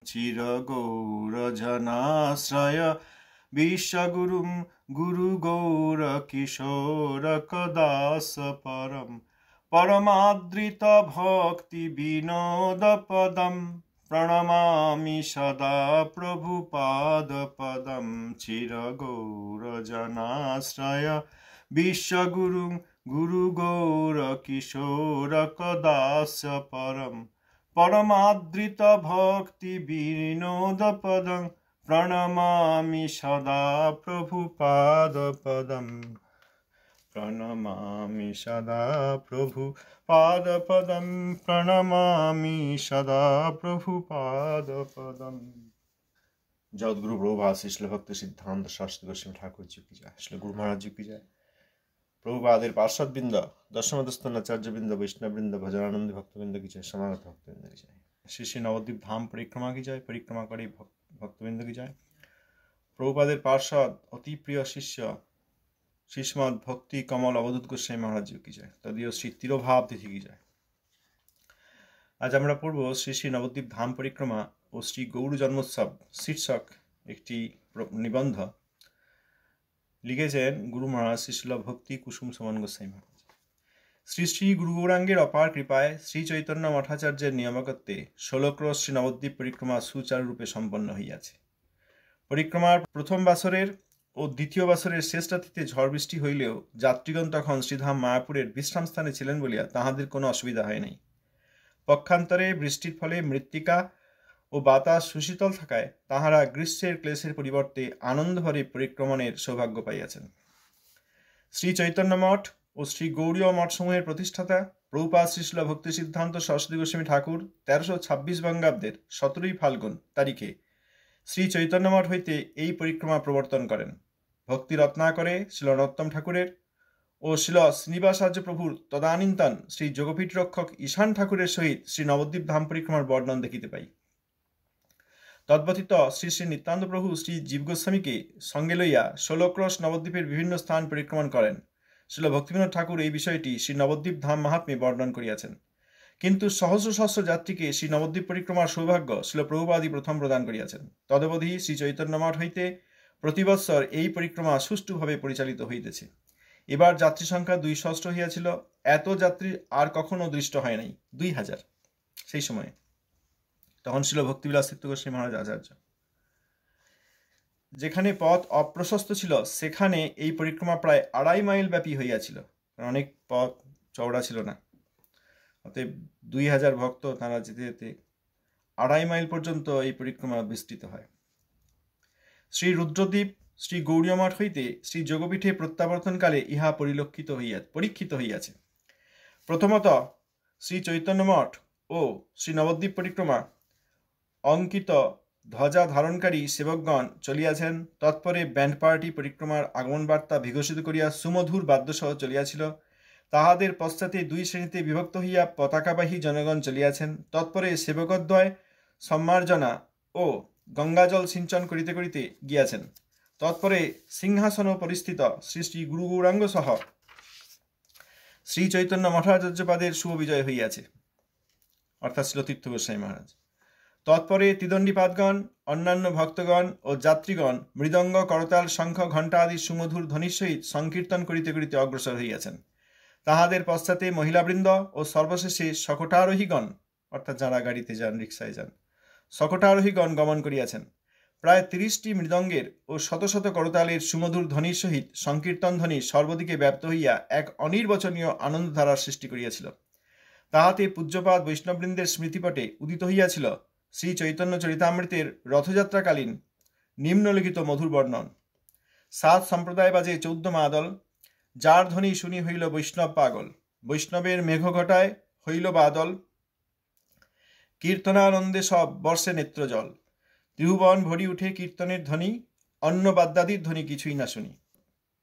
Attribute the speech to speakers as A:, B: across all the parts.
A: चिरगौरजनाश्रय विश्वगुरुं गुरुगौरकिशोरकदास परं परमादृतभक्तिविनोदपदं प्रणमामि सदा प्रभुपादपदं चिरगौरजनाश्रय विश्वगुरुं गुरुगौरकिशोरकदास परं परमादृतभक्तिविनोदपदं प्रणमामि सदा प्रभुपादपदं प्रणमामि सदा प्रभुपादपदं प्रणमामि सदा प्रभुपादपदं। जगद्गुरु प्रभुपाद श्री भक्ति सिद्धांत शास्त्री गोस्वामी ठाकुर जी की जय, श्री गुरु महाराज जी की जय। प्रभुपादेर पार्षदबृंद, दशमदस्थान आचार्यबृंद, वैष्णवबृंद, भजनानंदी भक्तबृंद की जय, समागत भक्तबृंद की जय। श्री श्री नवद्वीप धाम परिक्रमा की जय, परिक्रमाकारी भक्तबृंद की जय। प्रभुपादेर पार्षद अति प्रिय शिष्य श्रीमद भक्ति कमल अवधूत गोस्वामी महाराज जी की जय, तदीय श्री तिरोभाव तिथि की जय। आज আমরা পড়ব শ্রী শ্রী নবদ্বীপ ধাম পরিক্রমা ও শ্রী গৌর জন্মোৎসব শীর্ষক একটি নিবন্ধ লিখেছেন গুরু মহারাজ শ্রী শিল ভক্তি কুসুম সমন গোস্বামী মহারাজ। শ্রী শ্রী গুরু গৌরাঙ্গের অপার কৃপায় শ্রী চৈতন্য মঠাচার্যের নিয়ামকত্বে 16 ক্রোশ শ্রী নবদ্বীপ পরিক্রমা সুচারুরূপে সম্পন্ন হইয়াছে। পরিক্রমার প্রথম বাসরের ও দ্বিতীয় বাসরের শেষ রাত্রিতে ঝড় বৃষ্টি হইলেও যাত্রীগণ তখন শ্রীধাম মায়াপুরের বিশ্রাম স্থানে ছিলেন বলিয়া তাহাদের কোনো অসুবিধা হয় নাই। পক্ষান্তরে বৃষ্টির ফলে মৃত্তিকা ও বাতাস সুশীতল থাকায় তাহারা গ্রীষ্মের ক্লেশের পরিবর্তে আনন্দভরে পরিক্রমণের সৌভাগ্য পাইয়াছেন। শ্রী চৈতন্য মঠ ও শ্রী গৌড়ীয় মঠসমূহের প্রতিষ্ঠাতা প্রভুপাদ শ্রীশিল ভক্তি সিদ্ধান্ত সরস্বতী গোস্বামী ঠাকুর 1326 বঙ্গাব্দের 17 ফাল্গুন তারিখে শ্রী চৈতন্য মঠ হইতে এই পরিক্রমা প্রবর্তন করেন। ভক্তি রত্নাকরে শিল নরোত্তম ঠাকুরের ও শিল শ্রীনিবাসার্য প্রভুর তদানীন্তন শ্রী যোগপীঠ রক্ষক ঈশান ঠাকুরের সহিত শ্রী নবদ্বীপ ধাম পরিক্রমার বর্ণন দেখিতে পাই। তদ্ব্যতীত শ্রী শ্রী নিত্যানন্দ প্রভু শ্রী জীব গোস্বামীকে সঙ্গে লইয়া 16 ক্রোশ নবদ্বীপের বিভিন্ন স্থান পরিক্রমণ করেন। শিল ভক্তিবিনোদ ঠাকুর এই বিষয়টি শ্রী নবদ্বীপ ধাম মাহাত্ম্যে বর্ণন করিয়াছেন। কিন্তু সহস্র সহস্র যাত্রীকে শ্রী নবদ্বীপ পরিক্রমার সৌভাগ্য শিল প্রভুপাদই প্রথম প্রদান করিয়াছেন। তদবধি শ্রী চৈতন্য মঠ হইতে প্রতিবৎসর এই পরিক্রমা সুষ্ঠুভাবে পরিচালিত হইতেছে। এবার যাত্রী সংখ্যা 200 হইয়াছিল। এত যাত্রী আর কখনো দৃষ্ট হয় নাই, 2000 সেই সময়ে। তখন ছিল ভক্তিবিলাস তীর্থ গোস্বামী মহারাজ আচার্য। যেখানে পথ অপ্রশস্ত ছিল সেখানে এই পরিক্রমা প্রায় 2.5 মাইল ব্যাপী হইয়াছিল, অনেক পথ চওড়া ছিল না। অতএব 2000 ভক্ত তারা যেতে যেতে 2.5 মাইল পর্যন্ত এই পরিক্রমা বিস্তৃত হয়। শ্রী রুদ্রদ্বীপ শ্রী গৌড়ীয় মঠ হইতে শ্রী যোগপীঠে প্রত্যাবর্তনকালে ইহা পরীক্ষিত হইয়াছে। প্রথমত শ্রী চৈতন্য মঠ ও শ্রী নবদ্বীপ পরিক্রমা অঙ্কিত ধ্বজা ধারণকারী সেবকগণ চলিয়াছেন। তৎপরে ব্যান্ড পার্টি পরিক্রমার আগমন বার্তা বিঘোষিত করিয়া সুমধুর বাদ্যসহ চলিয়াছিল। তাহাদের পশ্চাতে 2 শ্রেণীতে বিভক্ত হইয়া পতাকাবাহী জনগণ চলিয়াছেন। তৎপরে সেবকদ্বয় সম্মার্জনা ও গঙ্গাজল সিঞ্চন করিতে করিতে গিয়াছেন। তৎপরে সিংহাসন পরিস্থিত শ্রী শ্রী গুরু গৌরাঙ্গ সহ শ্রী চৈতন্য মঠাচার্যপাদের শুভ বিজয় হইয়াছে, অর্থাৎ শ্রীল তীর্থ গোস্বামী মহারাজ। তৎপরে ত্রিদণ্ডীপাদগণ, অন্যান্য ভক্তগণ ও যাত্রীগণ মৃদঙ্গ, করতাল, শঙ্খ, ঘণ্টা আদি সুমধুর ধ্বনির সহিত সংকীর্তন করিতে করিতে অগ্রসর হইয়াছেন। তাহাদের পশ্চাতে মহিলাবৃন্দ ও সর্বশেষে শকটারোহীগণ, অর্থাৎ যারা গাড়িতে যান, রিক্সায় যান, শকটারোহীগণ গমন করিয়াছেন। প্রায় 30টি মৃদঙ্গের ও শত শত করতালের সুমধুর ধ্বনির সহিত সংকীর্তন ধ্বনি সর্বদিকে ব্যাপ্ত হইয়া এক অনির্বচনীয় আনন্দধারার সৃষ্টি করিয়াছিল। তাহাতে পূজ্যপাদ বৈষ্ণববৃন্দের স্মৃতিপটে উদিত হইয়াছিল শ্রী চৈতন্য চরিতামৃতের রথযাত্রাকালীন নিম্নলিখিত মধুর বর্ণন। 7 সম্প্রদায় বাজে 14 মাদল, যার ধ্বনি শুনি হইল বৈষ্ণব পাগল। বৈষ্ণবের মেঘ ঘটায় হইল বাদল, কীর্তনানন্দে সব বর্ষে নেত্রজল। ত্রিভুবন ভরি উঠে কীর্তনের ধ্বনি, অন্য বাদ্যাদির ধ্বনি কিছুই না শুনি।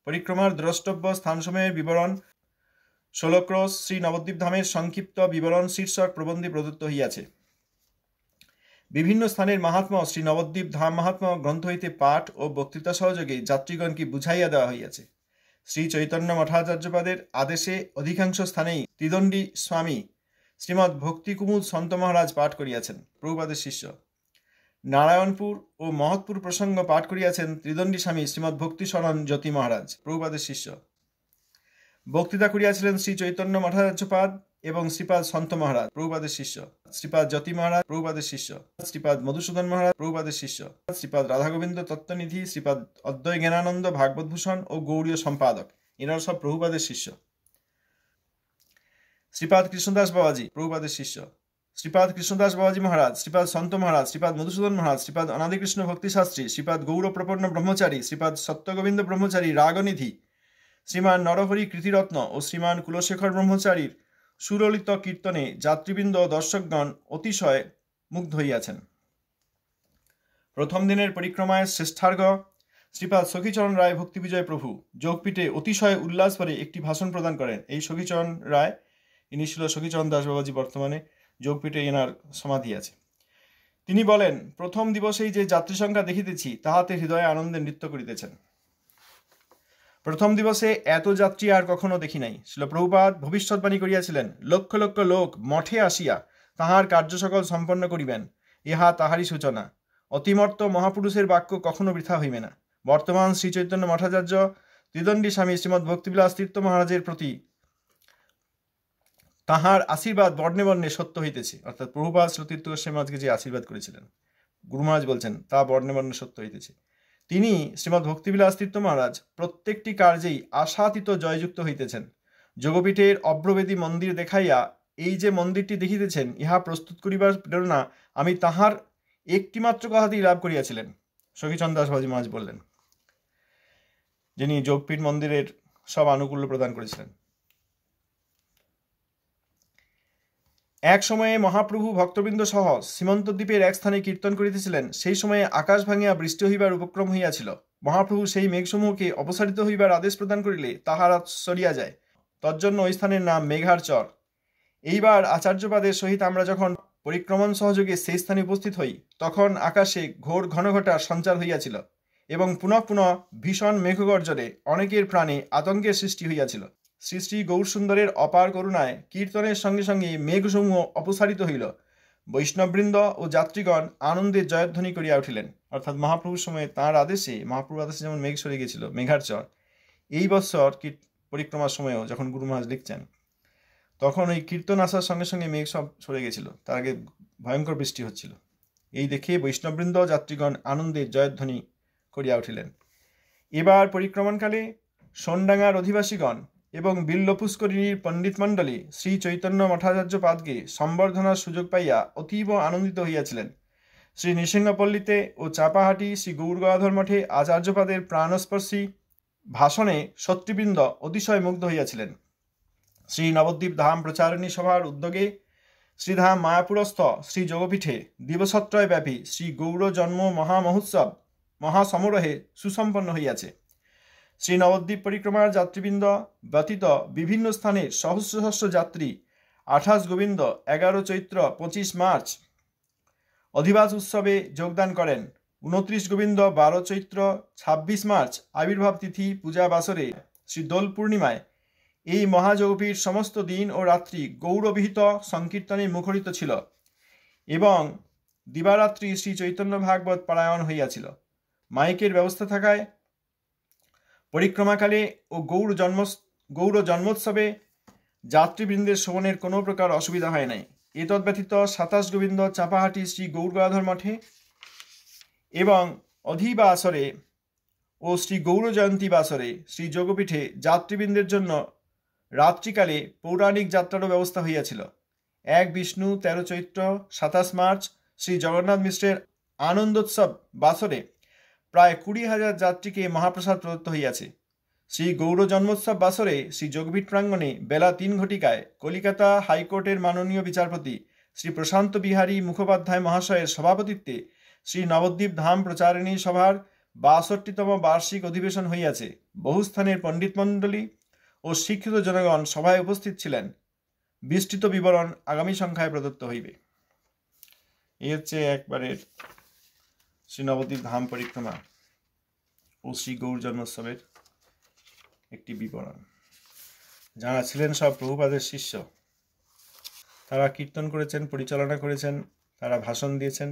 A: পরিক্রমার দ্রষ্টব্য স্থানসমূহের বিবরণ 16 ক্রোশ শ্রী নবদ্বীপ ধামের সংক্ষিপ্ত বিবরণ শীর্ষক প্রবন্ধে প্রদত্ত হইয়াছে। বিভিন্ন স্থানের মাহাত্ম্য শ্রী নবদ্বীপ ধাম মাহাত্ম্য গ্রন্থ হইতে পাঠ ও বক্তৃতা সহযোগে যাত্রীগণকে বুঝাইয়া দেওয়া হইয়াছে। শ্রী চৈতন্য মঠাচার্যপাদের আদেশে অধিকাংশ স্থানেই ত্রিদণ্ডী স্বামী শ্রীমৎ ভক্তি কুমুদ সন্ত মহারাজ পাঠ করিয়াছেন, প্রভুপাদের শিষ্য। নারায়ণপুর ও মহৎপুর প্রসঙ্গ পাঠ করিয়াছেন ত্রিদণ্ডী স্বামী শ্রীমৎ ভক্তিশরণ জ্যোতি মহারাজ, প্রভুপাদের শিষ্য। বক্তৃতা করিয়াছিলেন শ্রী চৈতন্য মঠাচার্যপাদ এবং শ্রীপাদ সন্ত মহারাজ, প্রভুপাদের শিষ্য। শ্রীপাদ জ্যোতি মহারাজ, প্রভুপাদের শিষ্য। শ্রীপাদ মধুসূদন মহারাজ, প্রভুপাদের শিষ্য। শ্রীপাদ রাধাগোবিন্দ তত্ত্বনিধি, শ্রীপাদ অদ্বৈ জ্ঞানানন্দ ভাগবত ভূষণ ও গৌড়ীয় সম্পাদক, এনারা সব প্রভুপাদের শিষ্য। শ্রীপাদ কৃষ্ণদাস বাবাজি, প্রভুপাদের শিষ্য। শ্রীপাদ কৃষ্ণদাস বাবাজি মহারাজ, শ্রীপাদ সন্ত মহারাজ, শ্রীপাদ মধুসূদন মহারাজ, শ্রীপাদ অনাদিকৃষ্ণ ভক্তিশাস্ত্রী, শ্রীপাদ গৌরপ্রপন্ন ব্রহ্মচারী, শ্রীপাদ সত্যগোবিন্দ ব্রহ্মচারী রাগনিধি, শ্রীমান নরহরি কৃতিরত্ন ও শ্রীমান কুলশেখর ব্রহ্মচারীর সুললিত কীর্তনে যাত্রীবৃন্দ ও দর্শকগণ অতিশয় মুগ্ধ হইয়াছেন। প্রথম দিনের পরিক্রমায় শ্রেষ্ঠার্ঘ শ্রীপাদ সখীচরণ রায় ভক্তিবিজয় প্রভু যোগপীঠে অতিশয় উল্লাস করে একটি ভাষণ প্রদান করেন। এই সখীচরণ রায়, ইনি ছিল সখীচরণ দাস বাবাজি, বর্তমানে যোগপীঠে এনার সমাধি আছে। তিনি বলেন, প্রথম দিবসেই যে যাত্রী সংখ্যা দেখিতেছি তাহাতে হৃদয়ে আনন্দে নৃত্য করিতেছেন। প্রথম দিবসে এত যাত্রী আর কখনো দেখি নাই। শিল প্রভুপাদ ভবিষ্যৎবাণী করিয়াছিলেন, লক্ষ লক্ষ লোক মঠে আসিয়া তাহার কার্য সকল সম্পন্ন করিবেন, ইহা তাহারই সূচনা। অতিমর্ত মহাপুরুষের বাক্য কখনো বৃথা হইবে না। বর্তমান শ্রী চৈতন্য মঠাচার্য ত্রিদণ্ডী স্বামী শ্রীমৎ ভক্তিবিলাস তীর্থ মহারাজের প্রতি তাহার আশীর্বাদ বর্ণে বর্ণে সত্য হইতেছে। অর্থাৎ প্রভুপাদ শ্রীতীর্থ গোস্বামী মহারাজকে যে আশীর্বাদ করেছিলেন, গুরু মহারাজ বলছেন, তা বর্ণে বর্ণে সত্য হইতেছে। তিনি শ্রীমৎ ভক্তিবিলাস তীর্থ মহারাজ প্রত্যেকটি কার্যেই আশাতীত জয়যুক্ত হইতেছেন। যোগপীঠের অভ্রবেদী মন্দির দেখাইয়া এই যে মন্দিরটি দেখিতেছেন, ইহা প্রস্তুত করিবার প্রেরণা আমি তাহার একটিমাত্র কথাতেই লাভ করিয়াছিলেন, সখীচরণ দাস বাবাজি মহারাজ বললেন, যিনি যোগপীঠ মন্দিরের সব আনুকূল্য প্রদান করেছিলেন। এক সময়ে মহাপ্রভু ভক্তবৃন্দ সহ সীমন্ত দ্বীপের এক স্থানে কীর্তন করিতেছিলেন। সেই সময়ে আকাশ ভাঙিয়া বৃষ্টি হইবার উপক্রম হইয়াছিল। মহাপ্রভু সেই মেঘসমূহকে অপসারিত হইবার আদেশ প্রদান করিলে তাহারা সরিয়া যায়। তজ্জন্য ওই স্থানের নাম মেঘার চর। এইবার আচার্যপাদের সহিত আমরা যখন পরিক্রমণ সহযোগে সেই স্থানে উপস্থিত হই, তখন আকাশে ঘোর ঘনঘটার সঞ্চার হইয়াছিল এবং পুনঃ পুনঃ ভীষণ মেঘগর্জনে অনেকের প্রাণে আতঙ্কের সৃষ্টি হইয়াছিল। শ্রী শ্রী গৌরসুন্দরের অপার করুণায় কীর্তনের সঙ্গে সঙ্গে মেঘসমূহ অপসারিত হইল। বৈষ্ণববৃন্দ ও যাত্রীগণ আনন্দের জয়ধ্বনি করিয়া উঠিলেন। অর্থাৎ মহাপ্রভুর সময় তাঁর আদেশে, মহাপ্রভুর আদেশে যেমন মেঘ সরে গেছিল, মেঘার চর, এই বৎসর পরিক্রমার সময়ও যখন গুরু মহারাজ লিখছেন, তখন ওই কীর্তন আসার সঙ্গে সঙ্গে মেঘ সব সরে গেছিল। তার আগে ভয়ঙ্কর বৃষ্টি হচ্ছিল। এই দেখে বৈষ্ণববৃন্দ যাত্রীগণ আনন্দের জয়ধ্বনি করিয়া উঠিলেন। এবার পরিক্রমণকালে সোনডাঙ্গার অধিবাসীগণ এবং বিল্ল পুষ্করিণীর পণ্ডিতমণ্ডলী শ্রী চৈতন্য মঠাচার্য পাদকে সম্বর্ধনার সুযোগ পাইয়া অতীব আনন্দিত হইয়াছিলেন। শ্রী নৃসিংহপল্লীতে ও চাপাহাটি শ্রী গৌরগদাধর মঠে আচার্যপাদের প্রাণস্পর্শী ভাষণে সত্যবৃন্দ অতিশয় মুগ্ধ হইয়াছিলেন। শ্রী নবদ্বীপ ধাম প্রচারিণী সভার উদ্যোগে শ্রীধাম মায়াপুরস্থ শ্রী যোগপীঠে দিবসত্রয় ব্যাপী শ্রী গৌর জন্ম মহামহোৎসব মহাসমারোহে সুসম্পন্ন হইয়াছে। শ্রী নবদ্বীপ পরিক্রমার যাত্রীবৃন্দ ব্যতীত বিভিন্ন স্থানের সহস্র সহস্র যাত্রী 28 গোবিন্দ, 11 চৈত্র, 25 মার্চ অধিবাস উৎসবে যোগদান করেন। 29 গোবিন্দ, 12 চৈত্র, 26 মার্চ আবির্ভাব তিথি পূজা বাসরে শ্রী দোল পূর্ণিমায় এই মহাযোগপীঠ সমস্ত দিন ও রাত্রি গৌরবিহিত সংকীর্তনে মুখরিত ছিল এবং দিবারাত্রি শ্রী চৈতন্য ভাগবত পারায়ণ হইয়াছিল। মাইকের ব্যবস্থা থাকায় পরিক্রমাকালে ও গৌর জন্মোৎসবে যাত্রীবৃন্দের শ্রবণের কোনো প্রকার অসুবিধা হয় নাই। এতদ্ব্যতীত 27 গোবিন্দ চাপাহাটি শ্রী গৌরগদাধর মঠে এবং অধিবাসরে ও শ্রী গৌর জয়ন্তী বাসরে শ্রী যোগপীঠে যাত্রীবৃন্দের জন্য রাত্রিকালে পৌরাণিক যাত্রারও ব্যবস্থা হইয়াছিল। 1 বিষ্ণু, 13 চৈত্র, 27 মার্চ শ্রী জগন্নাথ মিশ্রের আনন্দোৎসব বাসরে প্রায় 20,000 যাত্রীকে মহাপ্রসাদ প্রদত্ত হইয়াছে। শ্রী গৌর জন্মোৎসব বাসরে শ্রী যোগপীঠ প্রাঙ্গণে বেলা 3 ঘটিকায় কলিকাতা হাইকোর্টের মাননীয় বিচারপতি শ্রী প্রশান্ত বিহারী মুখোপাধ্যায় মহাশয়ের সভাপতিত্বে শ্রী নবদ্বীপ ধাম প্রচারিণী সভার 62তম বার্ষিক অধিবেশন হইয়াছে। বহু স্থানের পণ্ডিতমণ্ডলী ও শিক্ষিত জনগণ সভায় উপস্থিত ছিলেন। বিস্তৃত বিবরণ আগামী সংখ্যায় প্রদত্ত হইবে। এই হচ্ছে একবারে শ্রী নবদ্বীপ ধাম পরিক্রমা ও শ্রী গৌর জন্মোৎসবের একটি বিবরণ। যারা ছিলেন সব প্রভুপাদের শিষ্য, তারা কীর্তন করেছেন, পরিচালনা করেছেন, তারা ভাষণ দিয়েছেন,